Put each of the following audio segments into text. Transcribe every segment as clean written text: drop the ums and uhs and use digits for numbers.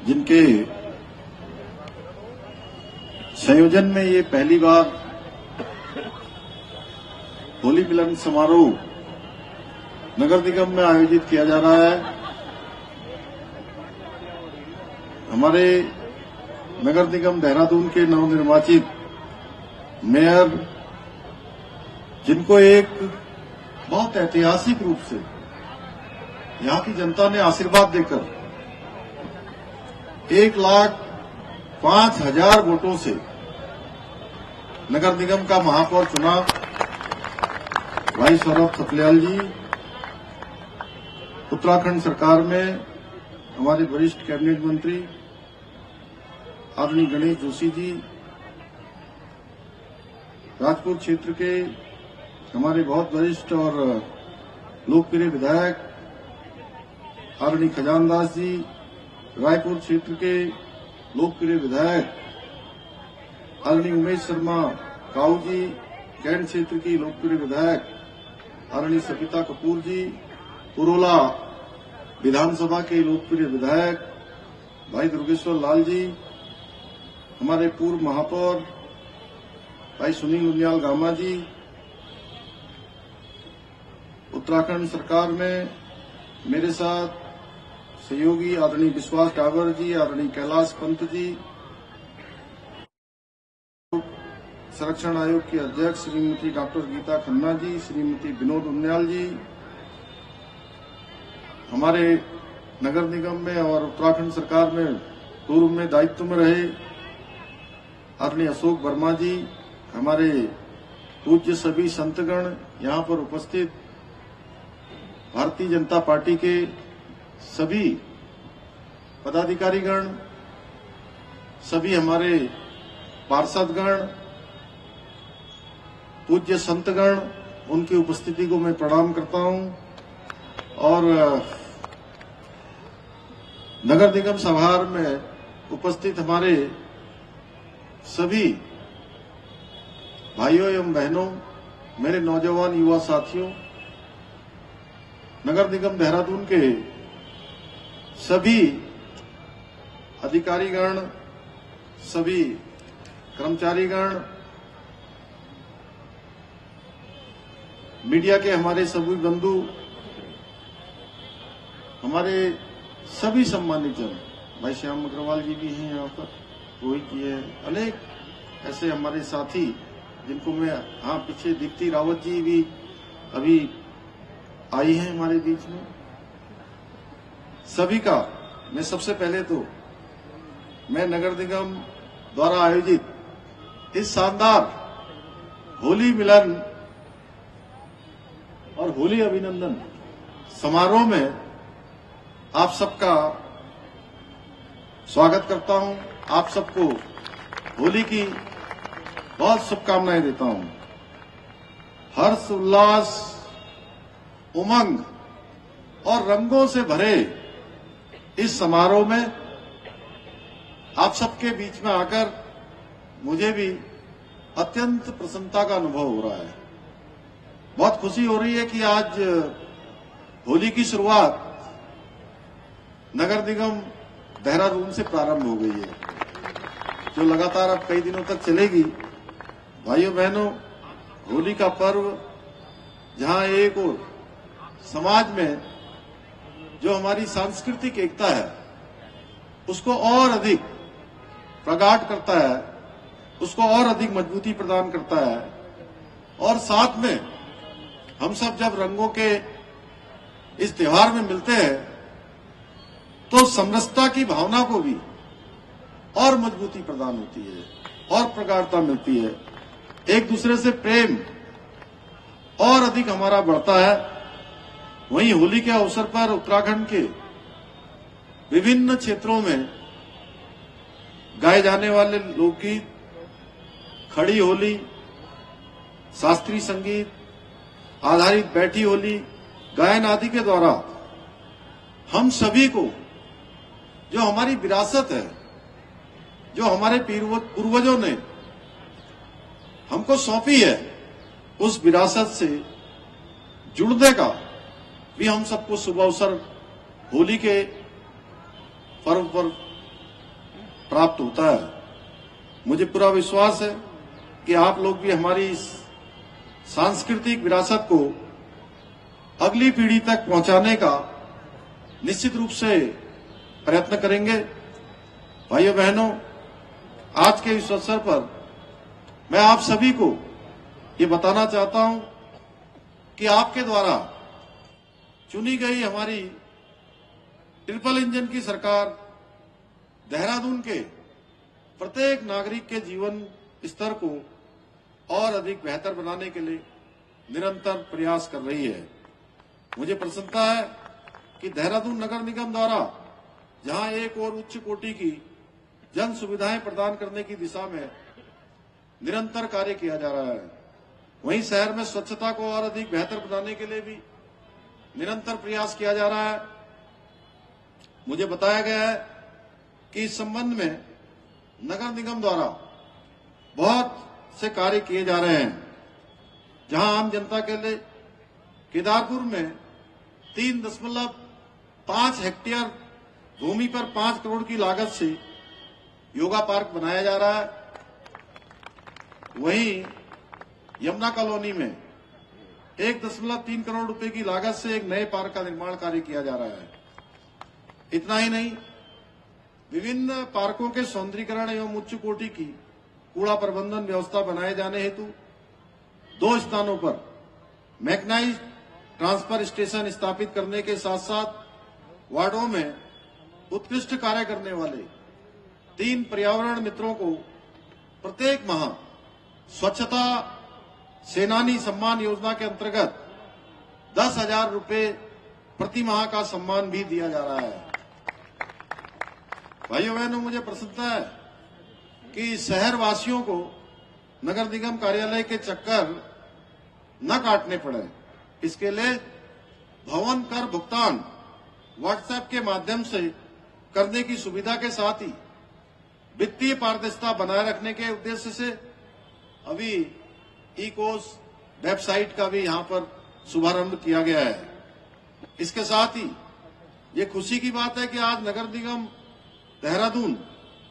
जिनके संयोजन में ये पहली बार होली मिलन समारोह नगर निगम में आयोजित किया जा रहा है। हमारे नगर निगम देहरादून के नवनिर्वाचित मेयर, जिनको एक बहुत ऐतिहासिक रूप से यहां की जनता ने आशीर्वाद देकर 1,05,000 वोटों से नगर निगम का महापौर चुना, भाई सौरभ थपलियाल जी। उत्तराखंड सरकार में हमारे वरिष्ठ कैबिनेट मंत्री आदरणीय गणेश जोशी जी, राजपुर क्षेत्र के हमारे बहुत वरिष्ठ और लोकप्रिय विधायक आदरणीय खजानदास जी, रायपुर क्षेत्र के लोकप्रिय विधायक आदरणीय उमेश शर्मा काऊ जी, कैंट क्षेत्र की लोकप्रिय विधायक आदरणीय सविता कपूर जी, पुरोला विधानसभा के लोकप्रिय विधायक भाई दुर्गेश्वर लाल जी, हमारे पूर्व महापौर भाई सुनील उनियाल गामा जी, उत्तराखंड सरकार में मेरे साथ सहयोगी आदरणीय विश्वास डावर जी, आदरणीय कैलाश पंत जी, संरक्षण आयोग के अध्यक्ष श्रीमती डॉक्टर गीता खन्ना जी, श्रीमती विनोद उनियाल जी, हमारे नगर निगम में और उत्तराखंड सरकार में पूर्व में दायित्व में रहे आदरणीय अशोक वर्मा जी, हमारे पूज्य सभी संतगण, यहां पर उपस्थित भारतीय जनता पार्टी के सभी पदाधिकारीगण, सभी हमारे पार्षदगण, पूज्य संतगण, उनकी उपस्थिति को मैं प्रणाम करता हूं। और नगर निगम सभागार में उपस्थित हमारे सभी भाइयों एवं बहनों, मेरे नौजवान युवा साथियों, नगर निगम देहरादून के सभी अधिकारीगण, सभी कर्मचारीगण, मीडिया के हमारे सभी बंधु, हमारे सभी सम्मानित जन, भाई श्याम अग्रवाल जी भी हैं यहाँ पर, रोहित जी है, अनेक ऐसे हमारे साथी जिनको मैं, हाँ पीछे दीप्ति रावत जी भी अभी आई हैं हमारे बीच में, सभी का मैं सबसे पहले तो मैं नगर निगम द्वारा आयोजित इस शानदार होली मिलन और होली अभिनंदन समारोह में आप सबका स्वागत करता हूं। आप सबको होली की बहुत शुभकामनाएं देता हूं। हर्ष, उल्लास, उमंग और रंगों से भरे इस समारोह में आप सबके बीच में आकर मुझे भी अत्यंत प्रसन्नता का अनुभव हो रहा है। बहुत खुशी हो रही है कि आज होली की शुरुआत नगर निगम देहरादून से प्रारंभ हो गई है, जो लगातार अब कई दिनों तक चलेगी। भाइयों बहनों, होली का पर्व जहां एक और समाज में जो हमारी सांस्कृतिक एकता है उसको और अधिक प्रगाढ़ करता है, उसको और अधिक मजबूती प्रदान करता है, और साथ में हम सब जब रंगों के इस त्योहार में मिलते हैं तो समरसता की भावना को भी और मजबूती प्रदान होती है और प्रगाढ़ता मिलती है, एक दूसरे से प्रेम और अधिक हमारा बढ़ता है। वहीं होली के अवसर पर उत्तराखंड के विभिन्न क्षेत्रों में गाए जाने वाले लोकगीत, खड़ी होली, शास्त्रीय संगीत आधारित बैठी होली गायन आदि के द्वारा हम सभी को जो हमारी विरासत है, जो हमारे पूर्वजों ने हमको सौंपी है, उस विरासत से जुड़ने का भी हम सबको शुभ अवसर होली के पर्व पर प्राप्त होता है। मुझे पूरा विश्वास है कि आप लोग भी हमारी इस सांस्कृतिक विरासत को अगली पीढ़ी तक पहुंचाने का निश्चित रूप से प्रयत्न करेंगे। भाइयों बहनों, आज के इस अवसर पर मैं आप सभी को ये बताना चाहता हूं कि आपके द्वारा चुनी गई हमारी ट्रिपल इंजन की सरकार देहरादून के प्रत्येक नागरिक के जीवन स्तर को और अधिक बेहतर बनाने के लिए निरंतर प्रयास कर रही है। मुझे प्रसन्नता है कि देहरादून नगर निगम द्वारा जहां एक और उच्च कोटि की जन सुविधाएं प्रदान करने की दिशा में निरंतर कार्य किया जा रहा है, वहीं शहर में स्वच्छता को और अधिक बेहतर बनाने के लिए भी निरंतर प्रयास किया जा रहा है। मुझे बताया गया है कि इस संबंध में नगर निगम द्वारा बहुत से कार्य किए जा रहे हैं, जहां आम जनता के लिए केदारपुर में 3.5 हेक्टेयर भूमि पर 5 करोड़ की लागत से योगा पार्क बनाया जा रहा है। वहीं यमुना कॉलोनी में 1.3 करोड़ रुपए की लागत से एक नए पार्क का निर्माण कार्य किया जा रहा है। इतना ही नहीं, विभिन्न पार्कों के सौंदर्यीकरण एवं उच्च कोटि की कूड़ा प्रबंधन व्यवस्था बनाए जाने हेतु 2 स्थानों पर मैकेनाइज्ड ट्रांसफर स्टेशन स्थापित करने के साथ साथ वार्डों में उत्कृष्ट कार्य करने वाले 3 पर्यावरण मित्रों को प्रत्येक माह स्वच्छता सेनानी सम्मान योजना के अंतर्गत 10,000 रुपए प्रति माह का सम्मान भी दिया जा रहा है। भाइयों बहनों, मुझे प्रसन्नता है कि शहर वासियों को नगर निगम कार्यालय के चक्कर न काटने पड़े। इसके लिए भवन कर भुगतान व्हाट्सएप के माध्यम से करने की सुविधा के साथ ही वित्तीय पारदर्शिता बनाए रखने के उद्देश्य से अभी ई-कोस वेबसाइट का भी यहां पर शुभारंभ किया गया है। इसके साथ ही ये खुशी की बात है कि आज नगर निगम देहरादून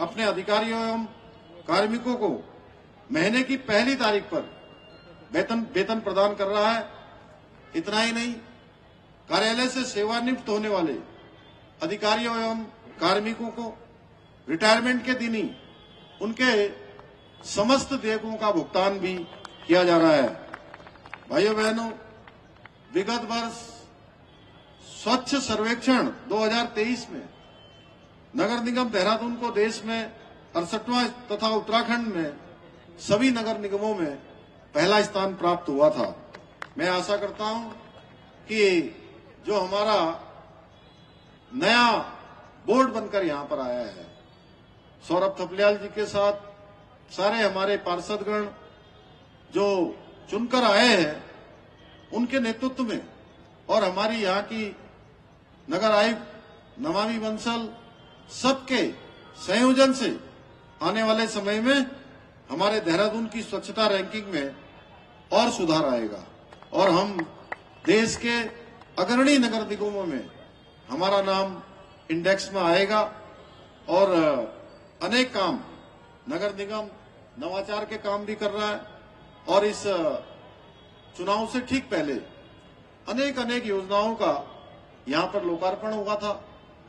अपने अधिकारियों एवं कार्मिकों को महीने की पहली तारीख पर वेतन प्रदान कर रहा है। इतना ही नहीं, कार्यालय से सेवानिवृत्त होने वाले अधिकारियों एवं कार्मिकों को रिटायरमेंट के दिन ही उनके समस्त देयकों का भुगतान भी किया जा रहा है। भाइयों बहनों, विगत वर्ष स्वच्छ सर्वेक्षण 2023 में नगर निगम देहरादून को देश में 68वां तथा उत्तराखंड में सभी नगर निगमों में पहला स्थान प्राप्त हुआ था। मैं आशा करता हूं कि जो हमारा नया बोर्ड बनकर यहां पर आया है, सौरभ थपलियाल जी के साथ सारे हमारे पार्षदगण जो चुनकर आए हैं, उनके नेतृत्व में और हमारी यहाँ की नगर आयुक्त नमामि बंसल सबके संयोजन से आने वाले समय में हमारे देहरादून की स्वच्छता रैंकिंग में और सुधार आएगा और हम देश के अग्रणी नगर निगमों में हमारा नाम इंडेक्स में आएगा और अनेक काम नगर निगम नवाचार के काम भी कर रहा है और इस चुनाव से ठीक पहले अनेक योजनाओं का यहाँ पर लोकार्पण हुआ था।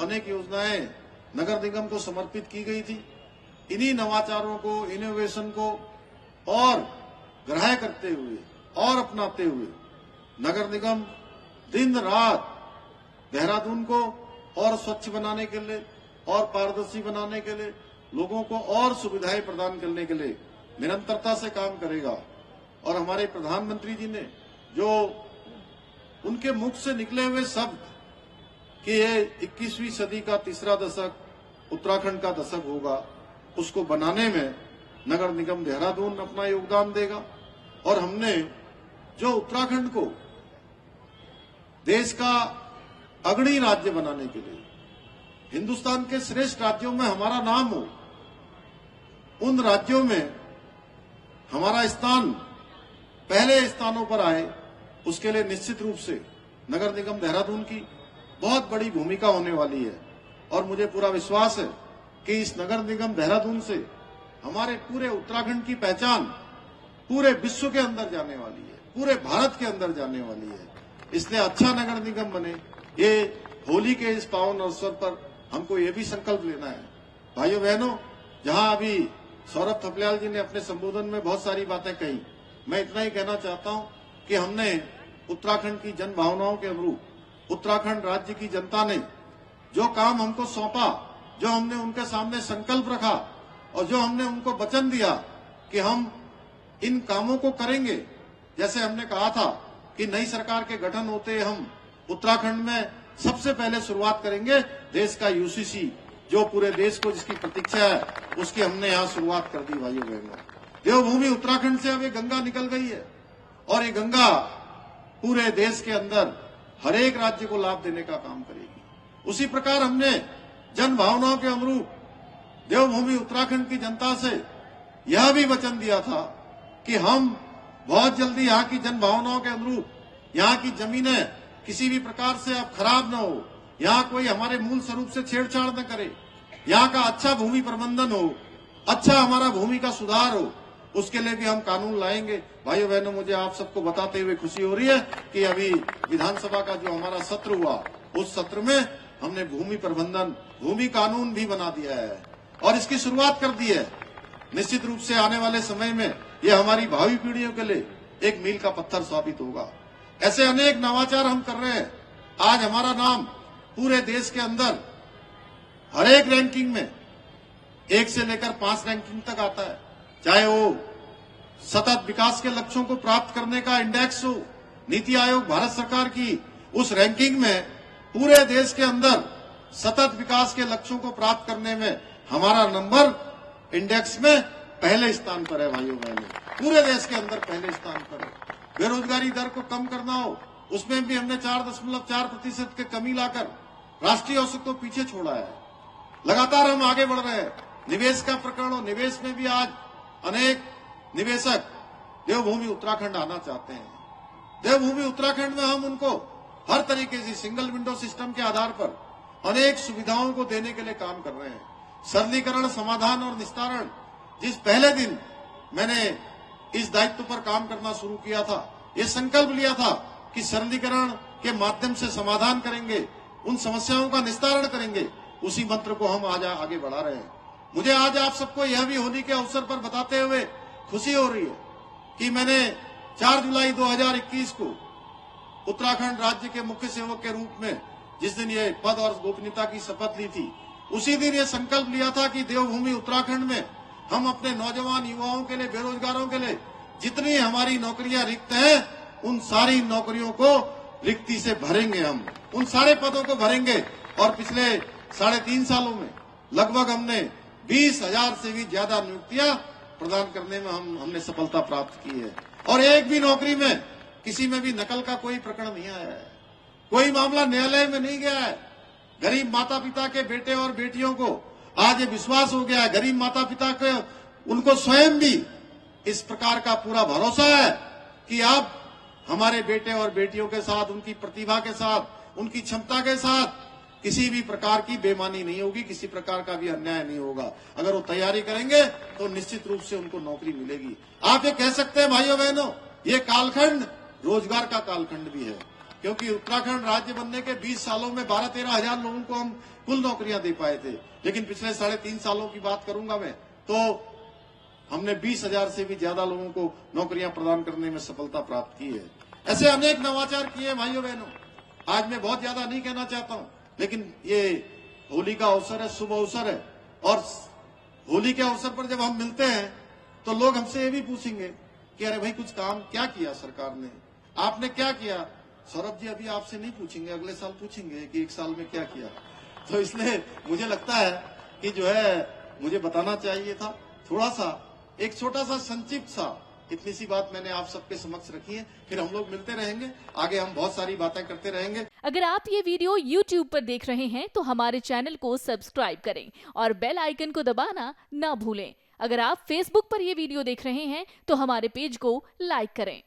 अनेक योजनाएं नगर निगम को समर्पित की गई थी। इन्हीं नवाचारों को, इनोवेशन को और ग्राह्य करते हुए और अपनाते हुए नगर निगम दिन रात देहरादून को और स्वच्छ बनाने के लिए और पारदर्शी बनाने के लिए, लोगों को और सुविधाएं प्रदान करने के लिए निरंतरता से काम करेगा। और हमारे प्रधानमंत्री जी ने जो उनके मुख से निकले हुए शब्द कि ये 21वीं सदी का तीसरा दशक उत्तराखंड का दशक होगा, उसको बनाने में नगर निगम देहरादून अपना योगदान देगा। और हमने जो उत्तराखंड को देश का अग्रणी राज्य बनाने के लिए, हिंदुस्तान के श्रेष्ठ राज्यों में हमारा नाम हो, उन राज्यों में हमारा स्थान पहले स्थानों पर आए, उसके लिए निश्चित रूप से नगर निगम देहरादून की बहुत बड़ी भूमिका होने वाली है। और मुझे पूरा विश्वास है कि इस नगर निगम देहरादून से हमारे पूरे उत्तराखंड की पहचान पूरे विश्व के अंदर जाने वाली है, पूरे भारत के अंदर जाने वाली है। इसलिए अच्छा नगर निगम बने, ये होली के इस पावन अवसर पर हमको ये भी संकल्प लेना है। भाइयों बहनों, जहां अभी सौरभ थपलियाल जी ने अपने संबोधन में बहुत सारी बातें कही, मैं इतना ही कहना चाहता हूं कि हमने उत्तराखंड की जन भावनाओं के अनुरूप उत्तराखंड राज्य की जनता ने जो काम हमको सौंपा, जो हमने उनके सामने संकल्प रखा और जो हमने उनको वचन दिया कि हम इन कामों को करेंगे, जैसे हमने कहा था कि नई सरकार के गठन होते हम उत्तराखंड में सबसे पहले शुरुआत करेंगे देश का यूसीसी, जो पूरे देश को जिसकी प्रतीक्षा है, उसकी हमने यहाँ शुरुआत कर दी। भाइयों बहनों, देवभूमि उत्तराखंड से अब ये गंगा निकल गई है और ये गंगा पूरे देश के अंदर हर एक राज्य को लाभ देने का काम करेगी। उसी प्रकार हमने जन भावनाओं के अनुरूप देवभूमि उत्तराखंड की जनता से यह भी वचन दिया था कि हम बहुत जल्दी यहाँ की जन भावनाओं के अनुरूप यहाँ की जमीनें किसी भी प्रकार से अब खराब न हो, यहाँ कोई हमारे मूल स्वरूप से छेड़छाड़ न करे, यहाँ का अच्छा भूमि प्रबंधन हो, अच्छा हमारा भूमि का सुधार हो, उसके लिए भी हम कानून लाएंगे। भाइयों बहनों, मुझे आप सबको बताते हुए खुशी हो रही है कि अभी विधानसभा का जो हमारा सत्र हुआ, उस सत्र में हमने भूमि प्रबंधन, भूमि कानून भी बना दिया है और इसकी शुरुआत कर दी है। निश्चित रूप से आने वाले समय में यह हमारी भावी पीढ़ियों के लिए एक मील का पत्थर साबित होगा। ऐसे अनेक नवाचार हम कर रहे हैं। आज हमारा नाम पूरे देश के अंदर हर एक रैंकिंग में 1 से लेकर 5 रैंकिंग तक आता है, चाहे वो सतत विकास के लक्ष्यों को प्राप्त करने का इंडेक्स हो, नीति आयोग भारत सरकार की उस रैंकिंग में पूरे देश के अंदर सतत विकास के लक्ष्यों को प्राप्त करने में हमारा नंबर इंडेक्स में पहले स्थान पर है। भाइयों बहनों, पूरे देश के अंदर पहले स्थान पर है। बेरोजगारी दर को कम करना हो, उसमें भी हमने 4.4% की कमी लाकर राष्ट्रीय औसत को पीछे छोड़ा है। लगातार हम आगे बढ़ रहे हैं। निवेश का प्रकरण हो, निवेश में भी आज अनेक निवेशक देवभूमि उत्तराखंड आना चाहते हैं। देवभूमि उत्तराखंड में हम उनको हर तरीके से सिंगल विंडो सिस्टम के आधार पर अनेक सुविधाओं को देने के लिए काम कर रहे हैं। सरलीकरण, समाधान और निस्तारण, जिस पहले दिन मैंने इस दायित्व पर काम करना शुरू किया था, ये संकल्प लिया था कि सरलीकरण के माध्यम से समाधान करेंगे, उन समस्याओं का निस्तारण करेंगे। उसी मंत्र को हम आज आगे बढ़ा रहे हैं। मुझे आज आप सबको यह भी होली के अवसर पर बताते हुए खुशी हो रही है कि मैंने 4 जुलाई 2021 को उत्तराखंड राज्य के मुख्य सेवक के रूप में जिस दिन ये पद और गोपनीयता की शपथ ली थी, उसी दिन ये संकल्प लिया था कि देवभूमि उत्तराखंड में हम अपने नौजवान युवाओं के लिए, बेरोजगारों के लिए जितनी हमारी नौकरियां रिक्त हैं, उन सारी नौकरियों को रिक्ति से भरेंगे। हम उन सारे पदों को भरेंगे। और पिछले 3.5 सालों में लगभग हमने 20,000 से भी ज्यादा नियुक्तियां प्रदान करने में हमने सफलता प्राप्त की है। और एक भी नौकरी में किसी में भी नकल का कोई प्रकरण नहीं आया है, कोई मामला न्यायालय में नहीं गया है। गरीब माता पिता के बेटे और बेटियों को आज ये विश्वास हो गया है, गरीब माता पिता के उनको स्वयं भी इस प्रकार का पूरा भरोसा है कि अब हमारे बेटे और बेटियों के साथ, उनकी प्रतिभा के साथ, उनकी क्षमता के साथ किसी भी प्रकार की बेईमानी नहीं होगी, किसी प्रकार का भी अन्याय नहीं होगा। अगर वो तैयारी करेंगे तो निश्चित रूप से उनको नौकरी मिलेगी। आप ये कह सकते हैं भाइयों बहनों, ये कालखंड रोजगार का कालखंड भी है, क्योंकि उत्तराखंड राज्य बनने के 20 सालों में 12-13 हजार लोगों को हम कुल नौकरियां दे पाए थे। लेकिन पिछले 3.5 सालों की बात करूंगा मैं, तो हमने 20,000 से भी ज्यादा लोगों को नौकरियां प्रदान करने में सफलता प्राप्त की है। ऐसे अनेक नवाचार किए भाइयों बहनों। आज मैं बहुत ज्यादा नहीं कहना चाहता हूं, लेकिन ये होली का अवसर है, शुभ अवसर है। और होली के अवसर पर जब हम मिलते हैं तो लोग हमसे ये भी पूछेंगे कि अरे भाई, कुछ काम क्या किया सरकार ने, आपने क्या किया। सौरभ जी, अभी आपसे नहीं पूछेंगे, अगले साल पूछेंगे कि 1 साल में क्या किया। तो इसलिए मुझे लगता है कि जो है मुझे बताना चाहिए था थोड़ा सा, एक छोटा सा संक्षिप्त सा, इतनी सी बात मैंने आप सबके समक्ष रखी है। फिर हम लोग मिलते रहेंगे, आगे हम बहुत सारी बातें करते रहेंगे। अगर आप ये वीडियो YouTube पर देख रहे हैं तो हमारे चैनल को सब्सक्राइब करें और बेल आइकन को दबाना ना भूलें। अगर आप Facebook पर ये वीडियो देख रहे हैं तो हमारे पेज को लाइक करें।